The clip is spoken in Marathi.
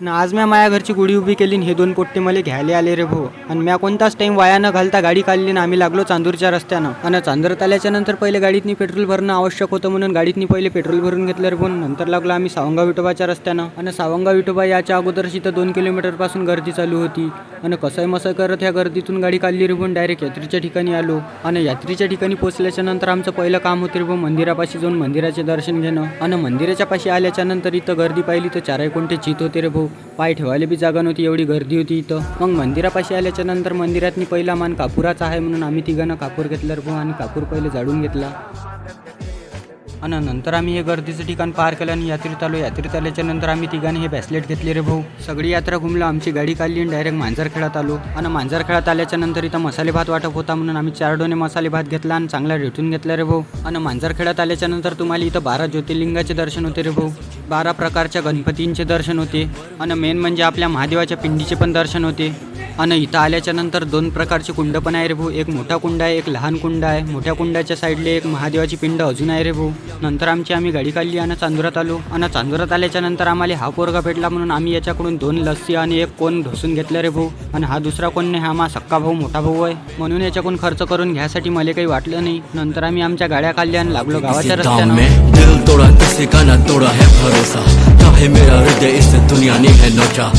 ना आज म्या माया घरची गुढी उभी केली हे दोन पोट्टे मला घ्यायला आले रे भाऊ. आणि म्या कोणताच टाइम वाया न घालता गाडी काढली ना आम्ही लागलो चांदूरच्या रस्त्यानं. आणि चांदूरात आल्याच्या नंतर पहिले गाडीतनी पेट्रोल भरणं आवश्यक होतं म्हणून गाडीतनी पहिले पेट्रोल भरून घेतलं रे भाऊ. नंतर लागलो आम्ही सावंगा विठोबाच्या रस्त्यानं. आणि सावंगा विठोबा याच्या अगोदर तिथं 2 किलोमीटर पासून गर्दी चालू होती. आणि कसंय मसं करत ह्या गर्दीतून गाडी काढली रे भाऊ. डायरेक्ट यात्रेच्या ठिकाणी आलो. आणि यात्रेच्या ठिकाणी पोहोचल्याच्या नंतर आमचं पहिलं काम होतं रे भाऊ मंदिरापाशी जाऊन मंदिराचे दर्शन घेणं. आणि मंदिराच्या पाशी आल्याच्या नंतर इथं गर्दी पाहिली तर 4 कोणते चित होते रे भाऊ. पाय ठेवायला बी जागा नव्हती, एवढी गर्दी होती इथं. मग मंदिरापाशी आल्याच्या नंतर मंदिरातनी पहिला मान कापुराचा आहे म्हणून आम्ही तिघांना कापूर घेतला रे भाऊ. आणि कापूर पहिले जाळून घेतला. आणि नंतर आम्ही हे गर्दीचं ठिकाण पार केलं आणि यात्रेत आलो. यात्रेत आल्याच्या नंतर आम्ही तिघांनी हे ब्रेसलेट घेतले रे भाऊ. सगळी यात्रा घुमलो, आमची गाडी काढली आणि डायरेक्ट मांजरखेळात आलो. आणि मांजरखेळात आल्याच्या नंतर इथं मसाले भात वाटप होता म्हणून आम्ही 4 डोने मसाले भात घेतला आणि चांगला रेटून घेतला रे भाऊ. आणि मांजरखेळात आल्याच्या नंतर तुम्हाला इथं 12 ज्योतिर्लिंगाचे दर्शन होते रे भाऊ. 12 प्रकारच्या गणपतींचे दर्शन होते. आणि मेन म्हणजे आपल्या महादेवाच्या पिंडीचे पण दर्शन होते. आणि इथं आल्याच्या नंतर 2 प्रकारचे कुंड पण आहे रे भाऊ. एक मोठा कुंड आहे, एक लहान कुंड आहे. मोठ्या कुंडाच्या साईडला एक महादेवाची पिंड अजून आहे रे भाऊ. नंतर आम्ही गाडी काढली आणि चांदुरात आलो. आणि चांदुरात आल्याच्या नंतर आम्हाला हा पोरगा भेटला म्हणून आम्ही याच्याकडून 2 लस्सी आणि 1 कोण ढोसून घेतलं रे भाऊ. आणि हा दुसरा कोण नाही, हा मा सक्का भाऊ मोठा भाऊ आहे म्हणून याच्याकडून खर्च करून घ्यासाठी मला काही वाटलं नाही. नंतर आम्ही आमच्या गाड्या काढल्या आणि लागलो गावाच्या रस्त्यानं. दिल तोड़ा किसी का ना तोड़ा है भरोसा, चाहे मेरा हृदय इस दुनिया ने है नोचा.